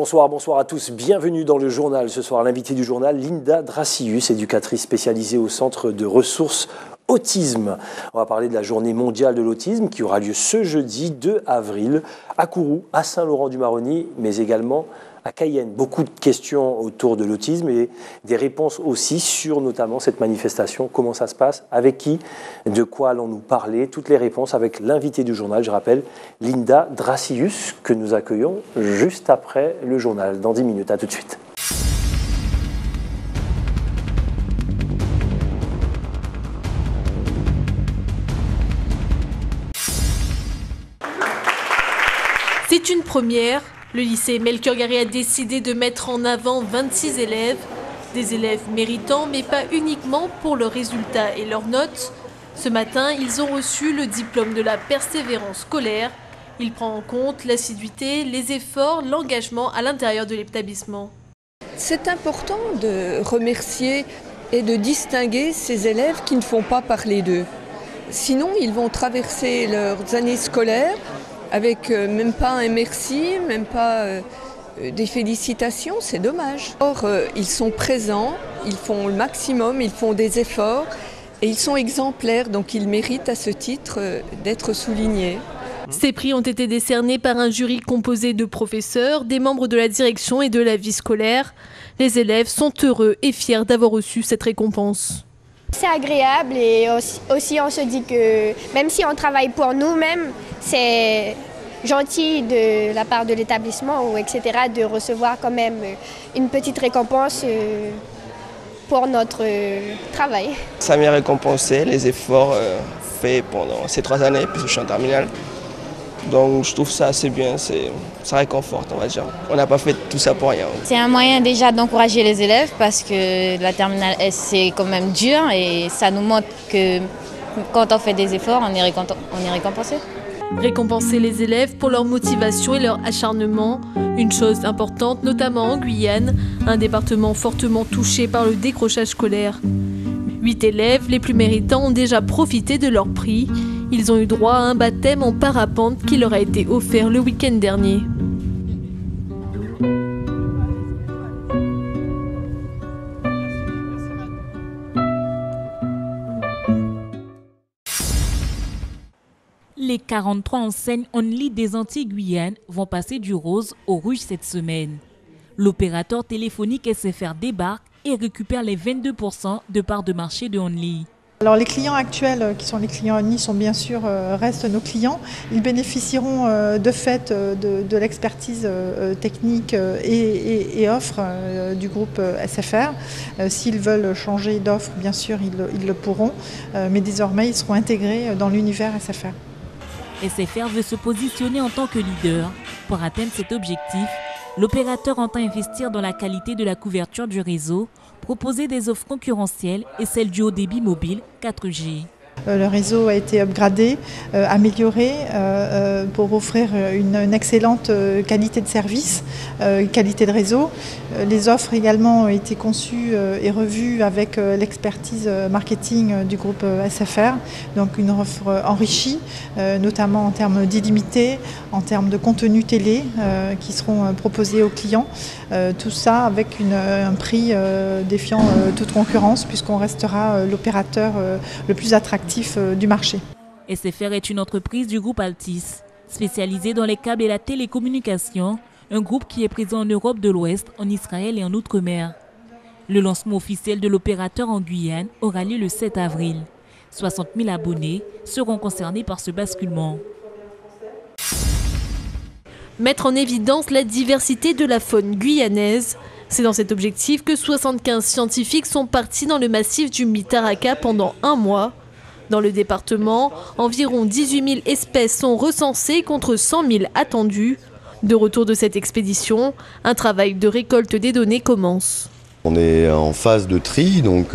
Bonsoir à tous. Bienvenue dans le journal. Ce soir, l'invitée du journal, Linda Dracius, éducatrice spécialisée au Centre de ressources autisme. On va parler de la journée mondiale de l'autisme qui aura lieu ce jeudi 2 avril à Kourou, à Saint-Laurent-du-Maroni, mais également à Cayenne. Beaucoup de questions autour de l'autisme et des réponses aussi sur notamment cette manifestation. Comment ça se passe? Avec qui? De quoi allons-nous parler? Toutes les réponses avec l'invité du journal, je rappelle, Linda Dracius, que nous accueillons juste après le journal, dans 10 minutes. À tout de suite. C'est une première. Le lycée Melchior Garry a décidé de mettre en avant 26 élèves. Des élèves méritants, mais pas uniquement pour leurs résultats et leurs notes. Ce matin, ils ont reçu le diplôme de la persévérance scolaire. Il prend en compte l'assiduité, les efforts, l'engagement à l'intérieur de l'établissement. C'est important de remercier et de distinguer ces élèves qui ne font pas parler d'eux. Sinon, ils vont traverser leurs années scolaires avec même pas un merci, même pas des félicitations, c'est dommage. Or, ils sont présents, ils font le maximum, ils font des efforts et ils sont exemplaires, donc ils méritent à ce titre d'être soulignés. Ces prix ont été décernés par un jury composé de professeurs, des membres de la direction et de la vie scolaire. Les élèves sont heureux et fiers d'avoir reçu cette récompense. C'est agréable et aussi on se dit que même si on travaille pour nous-mêmes, c'est gentil de la part de l'établissement ou etc. de recevoir quand même une petite récompense pour notre travail. Ça m'a récompensé les efforts faits pendant ces 3 années puisque je suis en terminale. Donc je trouve ça assez bien, ça réconforte on va dire. On n'a pas fait tout ça pour rien. C'est un moyen déjà d'encourager les élèves parce que la terminale S c'est quand même dur et ça nous montre que quand on fait des efforts, on est récompensé. Récompenser les élèves pour leur motivation et leur acharnement, une chose importante notamment en Guyane, un département fortement touché par le décrochage scolaire. 8 élèves, les plus méritants, ont déjà profité de leur prix. Ils ont eu droit à un baptême en parapente qui leur a été offert le week-end dernier. Les 43 enseignes Only des Antilles-Guyane vont passer du rose au rouge cette semaine. L'opérateur téléphonique SFR débarque et récupère les 22% de part de marché de Only. Alors les clients actuels, qui sont les clients Only, sont bien sûr restent nos clients. Ils bénéficieront de fait de l'expertise technique et offre du groupe SFR. S'ils veulent changer d'offre, bien sûr, ils le pourront, mais désormais ils seront intégrés dans l'univers SFR. SFR veut se positionner en tant que leader. Pour atteindre cet objectif, l'opérateur entend investir dans la qualité de la couverture du réseau, proposer des offres concurrentielles et celles du haut débit mobile 4G. Le réseau a été upgradé, amélioré pour offrir une excellente qualité de service, qualité de réseau. Les offres également ont été conçues et revues avec l'expertise marketing du groupe SFR. Donc une offre enrichie, notamment en termes d'illimité, en termes de contenu télé qui seront proposés aux clients. Tout ça avec un prix défiant toute concurrence puisqu'on restera l'opérateur le plus attractif du marché. SFR est une entreprise du groupe Altis, spécialisée dans les câbles et la télécommunication, un groupe qui est présent en Europe de l'Ouest, en Israël et en Outre-mer. Le lancement officiel de l'opérateur en Guyane aura lieu le 7 avril. 60 000 abonnés seront concernés par ce basculement. Mettre en évidence la diversité de la faune guyanaise. C'est dans cet objectif que 75 scientifiques sont partis dans le massif du Mitaraka pendant 1 mois. Dans le département, environ 18 000 espèces sont recensées contre 100 000 attendues. De retour de cette expédition, un travail de récolte des données commence. On est en phase de tri, donc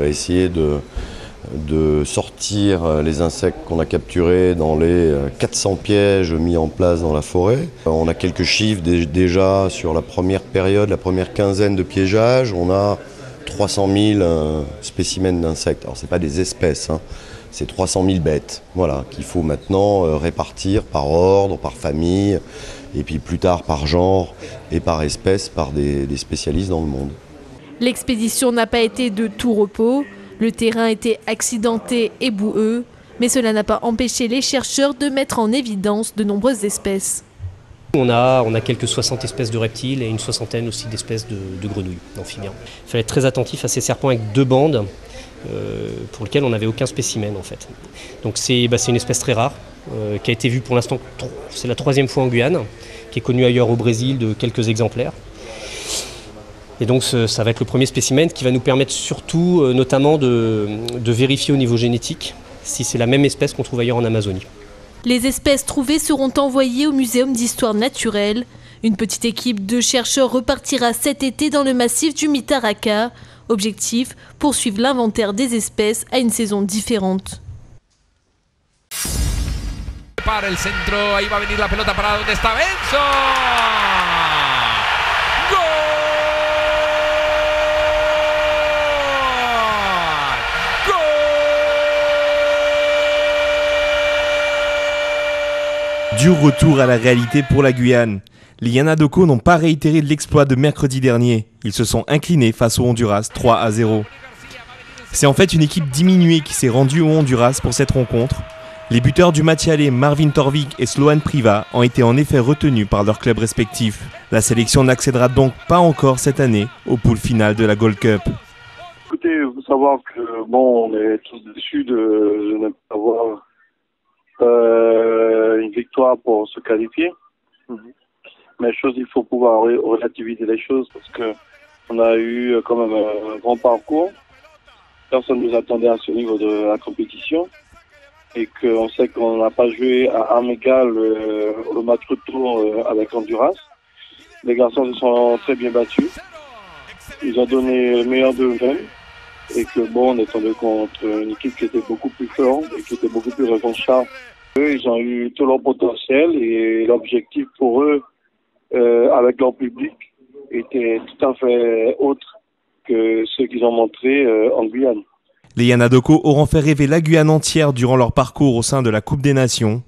essayer de sortir les insectes qu'on a capturés dans les 400 pièges mis en place dans la forêt. On a quelques chiffres déjà sur la première période, la première quinzaine de piégeage. On a 300 000 spécimens d'insectes. Alors ce n'est pas des espèces, hein. C'est 300 000 bêtes, voilà, qu'il faut maintenant répartir par ordre, par famille, et puis plus tard par genre et par espèce par des spécialistes dans le monde. L'expédition n'a pas été de tout repos. Le terrain était accidenté et boueux, mais cela n'a pas empêché les chercheurs de mettre en évidence de nombreuses espèces. On a quelques 60 espèces de reptiles et une soixantaine aussi d'espèces de grenouilles amphibiens. Il fallait être très attentif à ces serpents avec 2 bandes pour lesquelles on n'avait aucun spécimen en fait. Donc c'est une espèce très rare qui a été vue pour l'instant, c'est la 3e fois en Guyane, qui est connue ailleurs au Brésil de quelques exemplaires. Et donc ça va être le premier spécimen qui va nous permettre surtout notamment de vérifier au niveau génétique si c'est la même espèce qu'on trouve ailleurs en Amazonie. Les espèces trouvées seront envoyées au Muséum d'histoire naturelle. Une petite équipe de chercheurs repartira cet été dans le massif du Mitaraka. Objectif, poursuivre l'inventaire des espèces à une saison différente. Para el centro, ahí va a venir la pelota para donde está Benzo. Dur retour à la réalité pour la Guyane. Les Yanadoko n'ont pas réitéré l'exploit de mercredi dernier. Ils se sont inclinés face au Honduras 3-0. C'est en fait une équipe diminuée qui s'est rendue au Honduras pour cette rencontre. Les buteurs du match aller, Marvin Torvik et Sloan Priva, ont été en effet retenus par leurs clubs respectifs. La sélection n'accédera donc pas encore cette année au pool final de la Gold Cup. Écoutez, il faut savoir que on est tous déçus de ne pas avoir une victoire pour se qualifier. Mais il faut pouvoir relativiser les choses parce que on a eu quand même un grand parcours. Personne ne nous attendait à ce niveau de la compétition et qu'on sait qu'on n'a pas joué à armes égales le match retour avec Honduras. Les garçons se sont très bien battus. Ils ont donné le meilleur d'eux-mêmes et que on est tombé contre une équipe qui était beaucoup plus forte et qui était beaucoup plus revanchard. Eux, ils ont eu tout leur potentiel et l'objectif pour eux avec leur public était tout à fait autre que ceux qu'ils ont montré en Guyane. Les Yanadoko auront fait rêver la Guyane entière durant leur parcours au sein de la Coupe des Nations.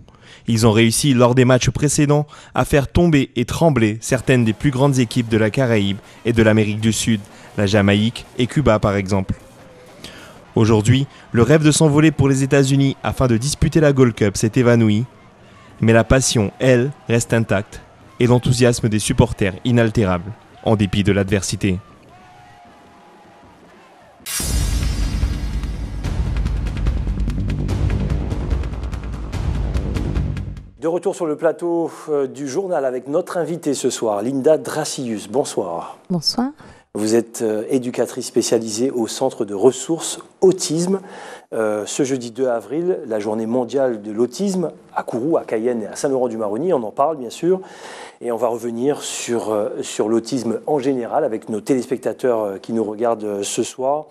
Ils ont réussi lors des matchs précédents à faire tomber et trembler certaines des plus grandes équipes de la Caraïbe et de l'Amérique du Sud, la Jamaïque et Cuba par exemple. Aujourd'hui, le rêve de s'envoler pour les États-Unis afin de disputer la Gold Cup s'est évanoui. Mais la passion, elle, reste intacte et l'enthousiasme des supporters inaltérable, en dépit de l'adversité. De retour sur le plateau du journal avec notre invitée ce soir, Linda Dracius. Bonsoir. Bonsoir. Vous êtes éducatrice spécialisée au Centre de ressources autisme. Ce jeudi 2 avril, la journée mondiale de l'autisme à Kourou, à Cayenne et à Saint-Laurent-du-Maroni. On en parle bien sûr. Et on va revenir sur l'autisme en général avec nos téléspectateurs qui nous regardent ce soir.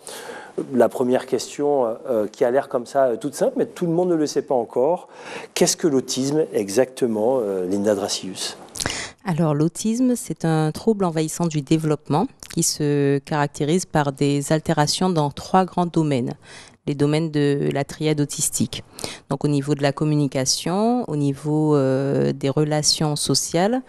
La première question qui a l'air comme ça toute simple, mais tout le monde ne le sait pas encore. Qu'est-ce que l'autisme exactement, Linda Dracius ? Alors l'autisme, c'est un trouble envahissant du développement qui se caractérise par des altérations dans 3 grands domaines. Les domaines de la triade autistique. Donc au niveau de la communication, au niveau des relations sociales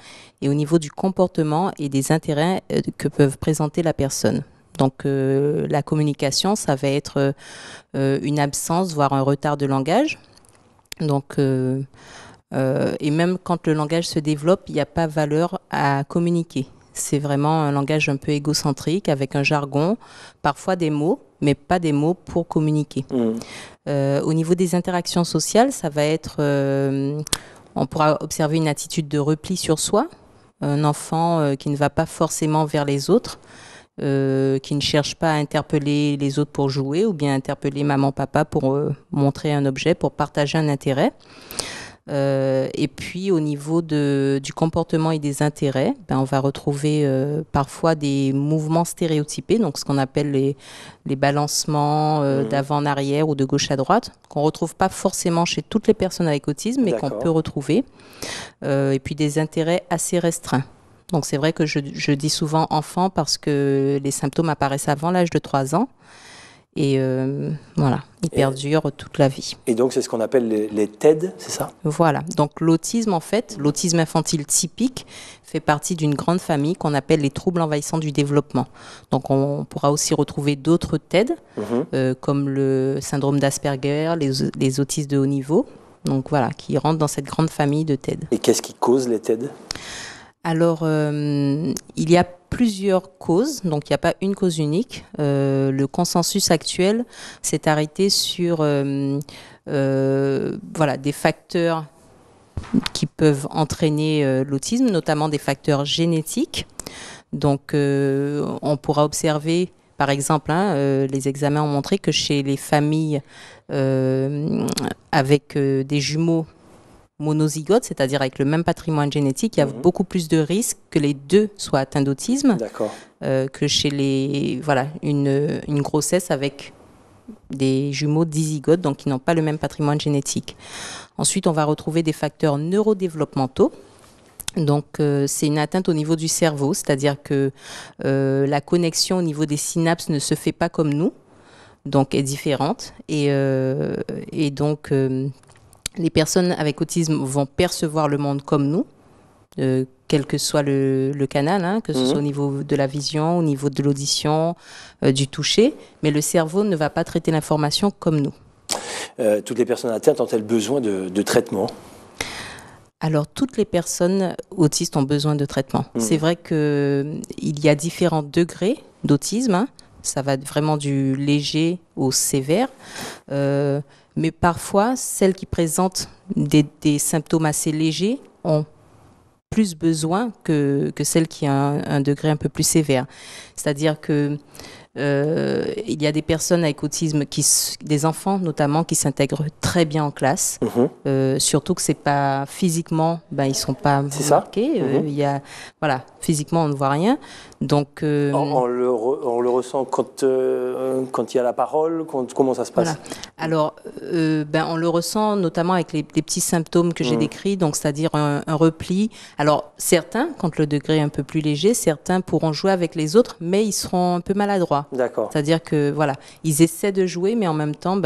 et au niveau du comportement et des intérêts que peuvent présenter la personne. Donc la communication, ça va être une absence, voire un retard de langage. Donc et même quand le langage se développe, il n'y a pas valeur à communiquer. C'est vraiment un langage un peu égocentrique avec un jargon, parfois des mots, mais pas des mots pour communiquer. Au niveau des interactions sociales, ça va être, on pourra observer une attitude de repli sur soi, un enfant qui ne va pas forcément vers les autres, qui ne cherche pas à interpeller les autres pour jouer ou bien interpeller maman, papa pour montrer un objet, pour partager un intérêt. Et puis au niveau du comportement et des intérêts, on va retrouver parfois des mouvements stéréotypés, donc ce qu'on appelle les balancements d'avant en arrière ou de gauche à droite, qu'on ne retrouve pas forcément chez toutes les personnes avec autisme, mais qu'on peut retrouver. Et puis des intérêts assez restreints. Donc c'est vrai que je dis souvent enfant parce que les symptômes apparaissent avant l'âge de 3 ans. Et voilà, ils perdurent toute la vie. Et donc, c'est ce qu'on appelle les TED, c'est ça? Voilà. Donc, l'autisme, en fait, l'autisme infantile typique fait partie d'une grande famille qu'on appelle les troubles envahissants du développement. Donc, on pourra aussi retrouver d'autres TED, comme le syndrome d'Asperger, les autistes de haut niveau. Donc, voilà, qui rentrent dans cette grande famille de TED. Et qu'est-ce qui cause les TED? Alors, il y a plusieurs causes, donc il n'y a pas une cause unique. Le consensus actuel s'est arrêté sur des facteurs qui peuvent entraîner l'autisme, notamment des facteurs génétiques. Donc, on pourra observer, par exemple, les examens ont montré que chez les familles avec des jumeaux monozygotes, c'est-à-dire avec le même patrimoine génétique, il y a beaucoup plus de risques que les deux soient atteints d'autisme que chez une grossesse avec des jumeaux dizygotes, donc qui n'ont pas le même patrimoine génétique. Ensuite, on va retrouver des facteurs neurodéveloppementaux. Donc, c'est une atteinte au niveau du cerveau, c'est-à-dire que la connexion au niveau des synapses ne se fait pas comme nous, donc est différente. Et donc, les personnes avec autisme vont percevoir le monde comme nous, quel que soit le canal, que ce soit au niveau de la vision, au niveau de l'audition, du toucher, mais le cerveau ne va pas traiter l'information comme nous. Toutes les personnes atteintes ont-elles besoin de traitement? Alors, toutes les personnes autistes ont besoin de traitement. C'est vrai qu'il y a différents degrés d'autisme. Ça va vraiment du léger au sévère. Mais parfois, celles qui présentent des symptômes assez légers ont plus besoin que celles qui ont un degré un peu plus sévère. C'est-à-dire que il y a des personnes avec autisme, des enfants notamment, qui s'intègrent très bien en classe. Surtout que c'est pas physiquement, ils sont pas marqués. Physiquement on ne voit rien. Donc on le ressent quand il y a la parole. Comment ça se passe? Voilà. Alors on le ressent notamment avec les petits symptômes que j'ai décrits. Donc c'est-à-dire un repli. Alors certains, quand le degré est un peu plus léger, certains pourront jouer avec les autres, mais ils seront un peu maladroits. D'accord. C'est-à-dire que ils essaient de jouer, mais en même temps,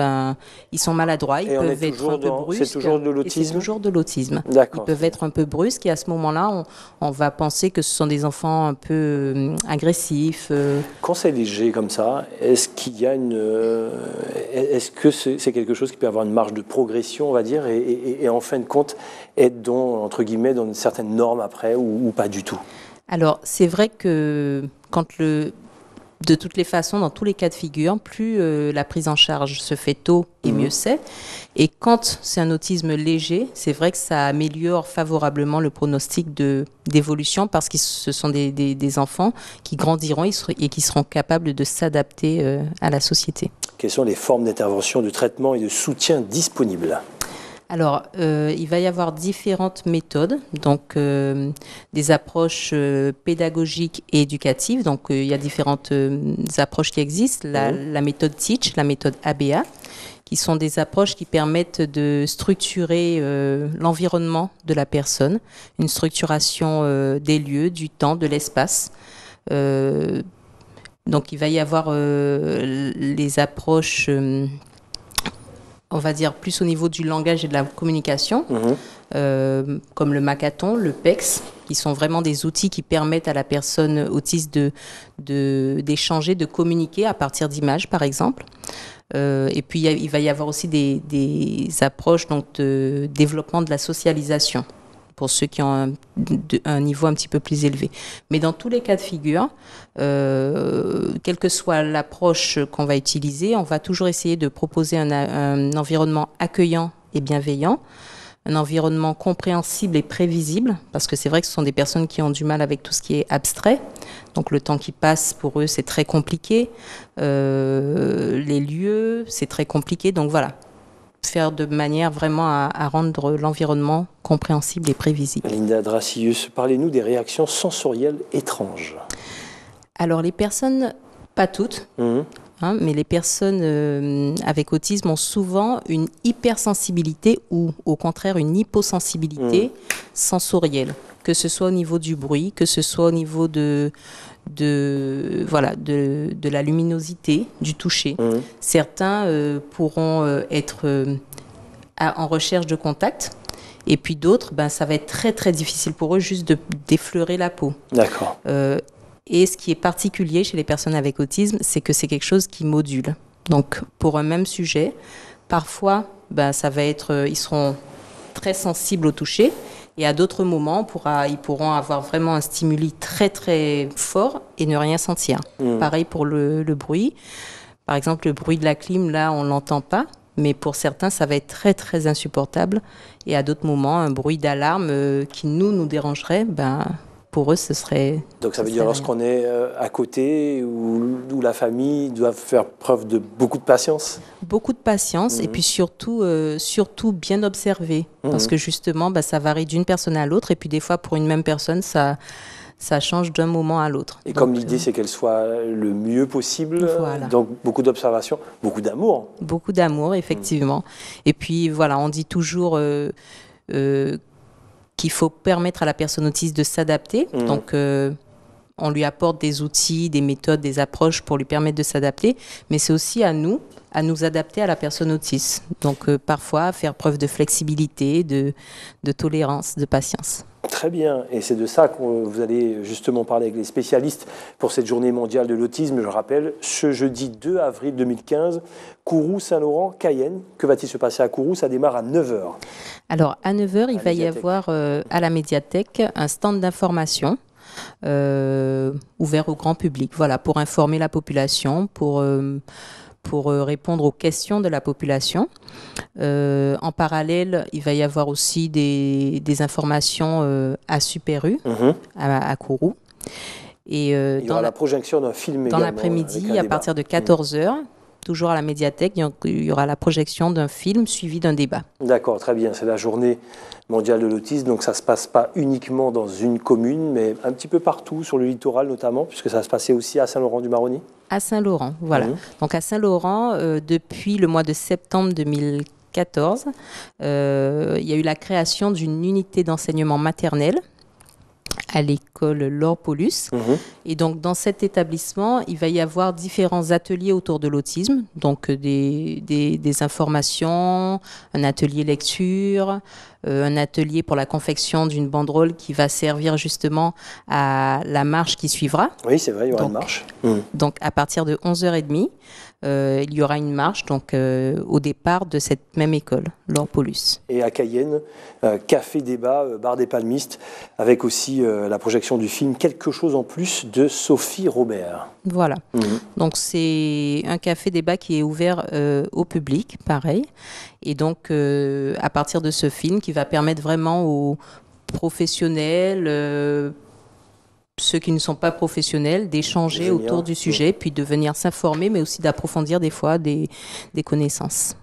ils sont maladroits. Ils peuvent être un peu brusques. C'est toujours de l'autisme. C'est toujours de l'autisme. D'accord. Ils peuvent être un peu brusques et à ce moment-là, on va penser que ce sont des enfants un peu agressifs. Quand c'est léger comme ça, est-ce que c'est quelque chose qui peut avoir une marge de progression, on va dire, et en fin de compte être entre guillemets dans une certaine norme après ou pas du tout? Alors c'est vrai que de toutes les façons, dans tous les cas de figure, plus la prise en charge se fait tôt et mieux c'est. Et quand c'est un autisme léger, c'est vrai que ça améliore favorablement le pronostic d'évolution parce que ce sont des enfants qui grandiront et qui seront capables de s'adapter à la société. Quelles sont les formes d'intervention, de traitement et de soutien disponibles ? Alors, il va y avoir différentes méthodes, donc des approches pédagogiques et éducatives. Donc, il y a différentes approches qui existent. La méthode TEACH, la méthode ABA, qui sont des approches qui permettent de structurer l'environnement de la personne, une structuration des lieux, du temps, de l'espace. Donc, il va y avoir les approches... on va dire plus au niveau du langage et de la communication, comme le Makaton, le PEX, qui sont vraiment des outils qui permettent à la personne autiste d'échanger, de communiquer à partir d'images, par exemple. Et puis, il va y avoir aussi des approches de développement de la socialisation, pour ceux qui ont un niveau un petit peu plus élevé. Mais dans tous les cas de figure, quelle que soit l'approche qu'on va utiliser, on va toujours essayer de proposer un environnement accueillant et bienveillant, un environnement compréhensible et prévisible, parce que c'est vrai que ce sont des personnes qui ont du mal avec tout ce qui est abstrait. Donc le temps qui passe, pour eux, c'est très compliqué. Les lieux, c'est très compliqué. Donc voilà. Faire de manière vraiment à rendre l'environnement compréhensible et prévisible. Linda Dracius, parlez-nous des réactions sensorielles étranges. Alors les personnes, pas toutes, mais les personnes avec autisme ont souvent une hypersensibilité ou au contraire une hyposensibilité sensorielle, que ce soit au niveau du bruit, que ce soit au niveau de de la luminosité, du toucher. Certains pourront être en recherche de contact. Et puis d'autres, ça va être très très difficile pour eux juste d'effleurer la peau. D'accord. Et ce qui est particulier chez les personnes avec autisme, c'est que c'est quelque chose qui module. Donc pour un même sujet, parfois, ça va être, ils seront très sensibles au toucher. Et à d'autres moments, ils pourront avoir vraiment un stimuli très très fort et ne rien sentir. Pareil pour le bruit. Par exemple, le bruit de la clim, là, on ne l'entend pas. Mais pour certains, ça va être très, très insupportable. Et à d'autres moments, un bruit d'alarme qui nous dérangerait, pour eux, ce serait... Donc ça veut dire lorsqu'on est à côté, où la famille doit faire preuve de beaucoup de patience? Beaucoup de patience, et puis surtout bien observer. Parce que justement, ça varie d'une personne à l'autre. Et puis des fois, pour une même personne, ça change d'un moment à l'autre. Et comme l'idée, c'est qu'elle soit le mieux possible, donc beaucoup d'observation, beaucoup d'amour. Beaucoup d'amour, effectivement. Et puis voilà, on dit toujours qu'il faut permettre à la personne autiste de s'adapter. Donc on lui apporte des outils, des méthodes, des approches pour lui permettre de s'adapter. Mais c'est aussi à nous adapter à la personne autiste. Donc parfois, faire preuve de flexibilité, de tolérance, de patience. Très bien, et c'est de ça que vous allez justement parler avec les spécialistes pour cette journée mondiale de l'autisme. Je rappelle, ce jeudi 2 avril 2015, Kourou, Saint-Laurent, Cayenne. Que va-t-il se passer à Kourou? Ça démarre à 9h. Alors à 9h, il va y avoir à la médiathèque un stand d'information ouvert au grand public. Voilà, pour informer la population, pour répondre aux questions de la population. En parallèle, il va y avoir aussi des informations à Super U, à Kourou. Et il y aura la projection d'un film également. Dans l'après-midi, à partir de 14h, toujours à la médiathèque, il y aura la projection d'un film suivi d'un débat. D'accord, très bien. C'est la journée mondiale de l'autisme, donc ça ne se passe pas uniquement dans une commune, mais un petit peu partout, sur le littoral notamment, puisque ça se passait aussi à Saint-Laurent-du-Maroni. À Saint-Laurent, voilà. Donc à Saint-Laurent, depuis le mois de septembre 2014, il y a eu la création d'une unité d'enseignement maternel à l'école Laure Paulus. Et donc dans cet établissement, il va y avoir différents ateliers autour de l'autisme, donc des informations, un atelier lecture, un atelier pour la confection d'une banderole qui va servir justement à la marche qui suivra. Oui, c'est vrai, il y aura une marche. Donc à partir de 11h30, il y aura une marche au départ de cette même école, Laure Paulus. Et à Cayenne, café débat, bar des palmistes, avec aussi la projection du film Quelque chose en plus de Sophie Robert. Voilà. Donc c'est un café débat qui est ouvert au public, pareil. Et donc à partir de ce film qui va permettre vraiment aux professionnels, ceux qui ne sont pas professionnels, d'échanger autour du sujet, puis de venir s'informer, mais aussi d'approfondir des fois des connaissances.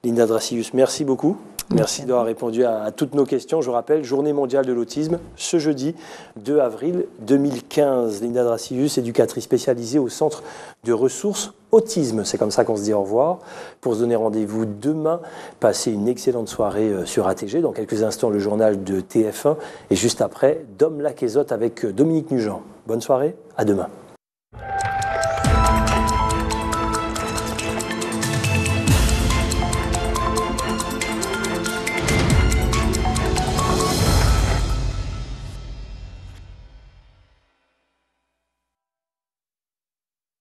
Linda Dracius, merci beaucoup. Merci d'avoir répondu à toutes nos questions. Je rappelle, Journée mondiale de l'autisme, ce jeudi 2 avril 2015. Linda Dracius, éducatrice spécialisée au Centre de ressources autisme. C'est comme ça qu'on se dit au revoir. Pour se donner rendez-vous demain, passez une excellente soirée sur ATG. Dans quelques instants, le journal de TF1. Et juste après, Dom Laquezotte avec Dominique Nugent. Bonne soirée, à demain.